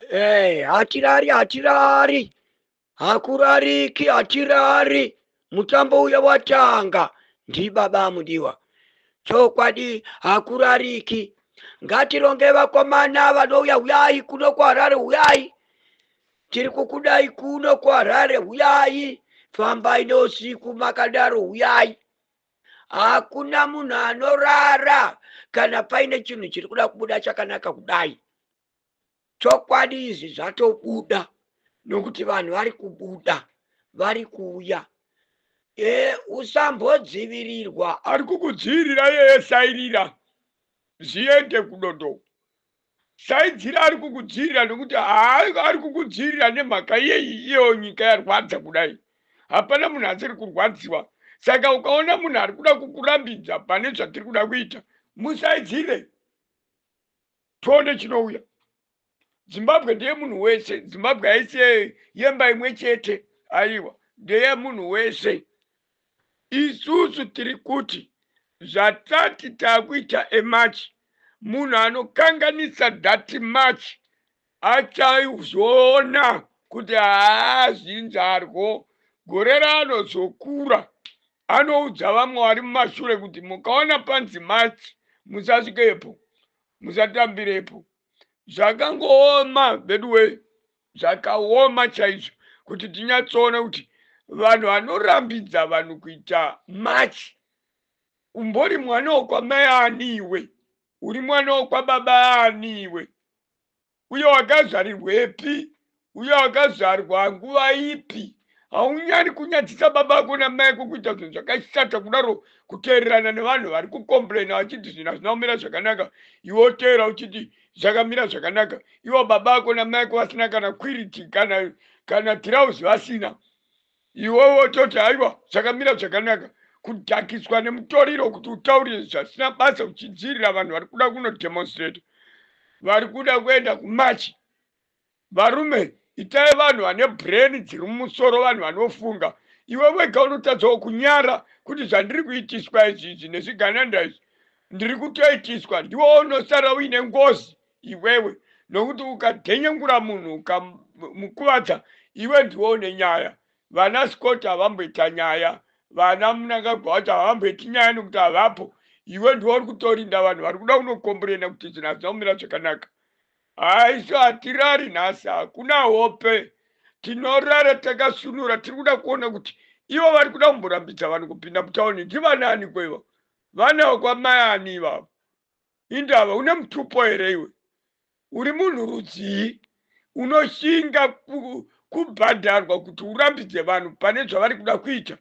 Hatirari hakurariki hatirari mutambo uya watanga ndi baba mudiwa chokwadi hakurariki ngatironge vakomana vanouya uyai kuno kwa Harare uyai tiri kukudai kuno kwa Harare uyai fambai neusiku makadaro uyai hakuna munhu anorara kana paine chinhu chiri kuda kubuda chakanaka kudai chokwadi izvi zvatobuda nokuti vanhu vari kubuda vari kuuya usambodzivirirwa ari kukudzivirira yeye sairira zviende kudondo saidzira ari kukudzivirira nokuti ari kukudzivirira nemhaka iyo nyika yarwadza kudai hapana munhu asiri kurwadziwa saka ukaona munhu ari kuda kukurambidza pane zvatiri kuda kuita musaidzire tione chinouya Zimbabwe ndiye munhu wese Zimbabwe haisi yemba imwe chete aiwa ndeye munhu wese isusu tiri kuti zvatati takuita emachi munhu anokanganisa dhati machi achazoona kuti zvinzarwo gore ranozokura anoudza vamwe vari mumashure kuti mukaona panzi machi musasvikepo musatambirepo zvakangooma bedwe zvakaoma chaizvo kuti tinyatsoona kuti vanhu vanorambidza vanhu kuita machi umbori mwana wokwamai aniwe uri mwana wokwababa aniwe uye wakazvarirwepi uye wakazvarwa nguva ipi haunyari kunyadzisa baba ako namai ako kuita zvinhu zvakashata kudaro kuteererana nevanhu vari kukomplaina vachiti zvinhu hazvina kumira zvakanaka iwe woteera uchiti zvakamira zvakanaka iwo baba ako namai ako vasina kana kwiriti kana tirauzi vasina iwewo toti haiwa zvakamira zvakanaka kudhakiswa nemutoriro kuti utaurire zvasina basa uchidzirira vanhu vari kuda kunodemonstrate vari kuda kuenda kumachi varume itai vanhu vane brain dziri mumusoro vanhu vanofunga iwe wega unotadzawo kunyara kuti zvandiri kuitiswa izvi nezvigananda izvi ndiri kutoitiswa ndiwo unosara uine ngozi iwewe nokuti ukadhenyengura munhu ukamukuvadza iwe ndiwo une nyaya vana Scott havamboita nyaya vana Mnangagwa wacho havamboiti nyaya nokuti havapo iwe ndiwo uri kutorinda vanhu vari kuda kunokomborena kuti zvinhu hazvina kumira zvakanaka haiso hatirari nhasi hakuna hope tinorara takasunura tiri kuda kuona kuti ivo vari kuda kumborambidza vanhu kupinda mutauni ndivanani kweva vana vekwamai ani ivavo indava une mutupo here iwe uri munhu rudzii unoshinga kubhadharwa kuti urambidze vanhu pane zvavari kuda kuita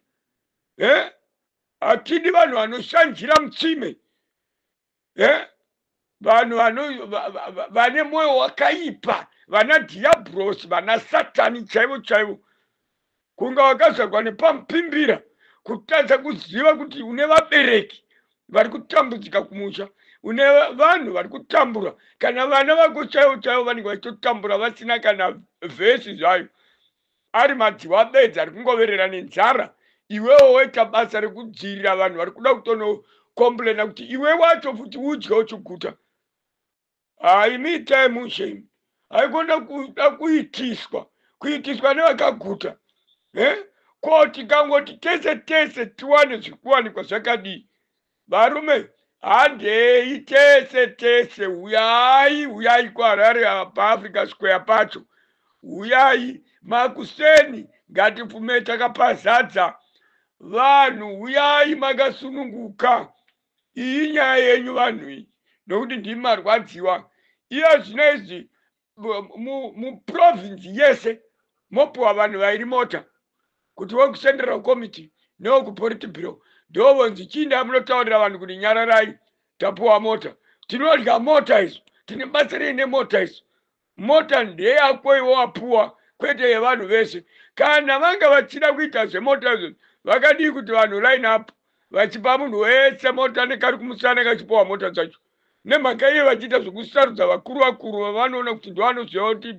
hatidi vanhu vanoshanjira mutsime vanhu vane mwoyo wakaipa vana dhiabhurosi vana satani chaivo chaivo kunga wakazvarwa nepamupimbira kutadza kuziva kuti une vabereki vari kutambudzika kumusha une vanhu vari kutambura kana vana vako chaivo chaivo vanenge vachitotambura vasina kana vhesi zvayo ari madziwa bedzi ari kungoverera nenzara iwewo woita basa rekudzirira vanhu vari kuda kutonokomplaina kuti iwe wacho futi udye uchiguta haimiitai mushame haikona kuda kuitiswa nevakaguta koti kangoti tese tiwane zvikuwanikwa zvakadii varume handei tese uyai kuHarare paAfrica Square pacho uyai makuseni ngatipfume takapazadza vanhu uyai makasununguka iyi nyaya yenyu vanhu iyi nokuti ndimi marwadziwa iya zvino izvi muprovinsi yese mopiwa vanhu vairi mota kuti wokucentrал committee newokupolitburo ndovonzi chiinda munotaurira vanhu kuti nyararai tapiwa mota tinodya mota izo tine basa rei nemota izo mota ndeyako iwo wapiwa kwete yevanhu vese kana vanga vachida kuita zvemota izvo vakadii kuti vanhu line up vachipa munhu wese mota nekari kumusana kachipiwa mota dzacho nemhaka iye vachiita zvokusarudza vakuru vavanoona kuti ndovanoziva kuti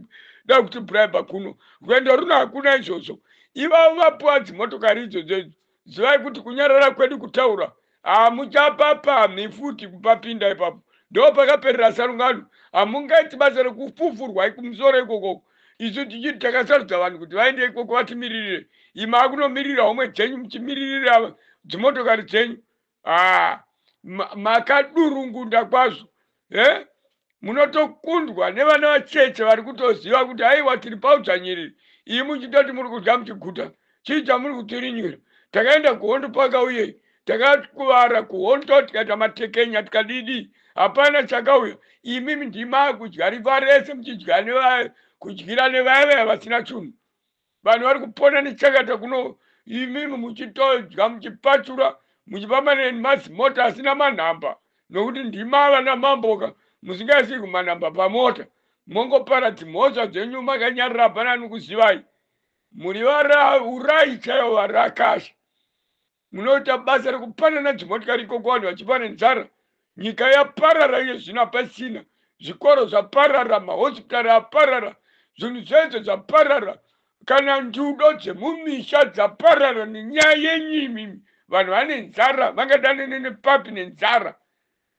da kuti bribe kuno rwendo runo hakuna izvozvo ivavo vapiwa dzimotokari idzodzo zivai kuti kunyarara kwedu kutaura hamuchapapamhi futi kupapinda ipapo ndo pakaperera sarungano. Hamungaiti basa rekufufurwa ikumusoro ikoko. Isu tichiti takasarudza vanhu kuti vaende ikoko vatimirire. Imi akunomirira homwe dzenyu muchimiririra dzimotokari dzenyu. Makadurungunda kwazvo. Munotokundwa nevana vacheche vari kutoziva kuti aiwa tiri paudzvanyiriri. Iyi muchitoti muri kudya muchiguta. Chii chamuri kutirinyira? Takaenda kuhondo paka uye. Takakuvara kuhondo tikaita matekenya tikadidi. Hapana chakauya. Imimi ndima kudya riva rese muchidya kudyira nevaya vasina chunhu. Vanhu vari kupona nechakata kuno. Imimi muchitodya muchipatura muchipamba nemazimota asina manhamba. Nokuti ndima vana mamboka musingazivi kumanhamba pamota. Mongopara dzimhosva dzenyu makanyarira hapana nokuzivai. Muri urai chaivo varakasha. Munoita basa rekupanana dzimotikari ikoko vanhu vachipa nenzara. Nyika yaparara iye zvino hapasina. Zvikoro zvaparara, mahosipitari aparara, zvinhu zvese zvaparara. Kana njudo dzemumisha dzaparara nenyaya yenyimi. Vanhu vane nzara, vangadane nepapi nenzara.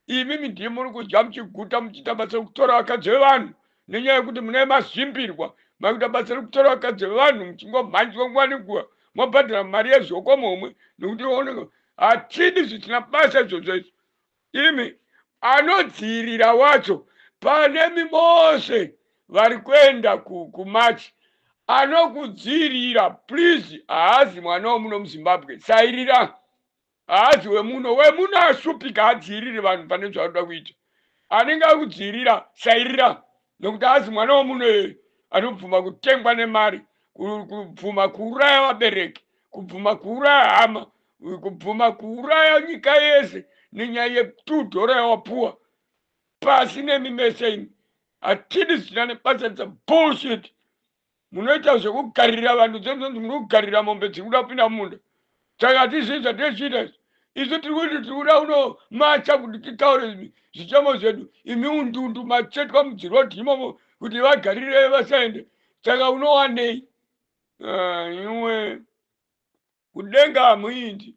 Imimi ndiye muri kudya muchiguta muchiita basa rekutora vakadzi vevanhu. Nenyaya yekuti mune mazvimbirwa. Makuita basa rekutora vakadzi vevanhu muchingomhanjwa nguva nenguva. Mobhadhara mari yezvoko momwe. Nokuti oneka hatidi zvisina basa izvozvo izvo. Imi anodzirira wacho panemi mose vari kuenda kumachi. Anokudzirira please haazi mwana womuno muZimbabwe. Sairira. Haazi wemuno ashupika hadziriri vanhu pane zvaanoda kuita. Anenge akudzirira sairira. Nokuti haazi mwana womuno anobvuma kutengwa nemari. Kubvuma kuuraya vabereki. Kubvuma kuuraya hama. Kubvuma kuuraya nyika yese. Nenyaya $2 yawapuwa. Pasi nemimese imi. Hatidi zvisina nebasa dza bullshit. Munoita zvekugarira vanhu dzenzonzi muri kugarira mombe dzikuda kupinda mumunda. Saka hatizii zvatinochiita izvi. Isu tiri kuti tiri kuda kunomacha kuti titaure zvichemo zvedu. Imi undundu machetwa mudzirodhi imomo kuti vagarire vasaende. Saka unowanei? Iwe kudenga hamuindi.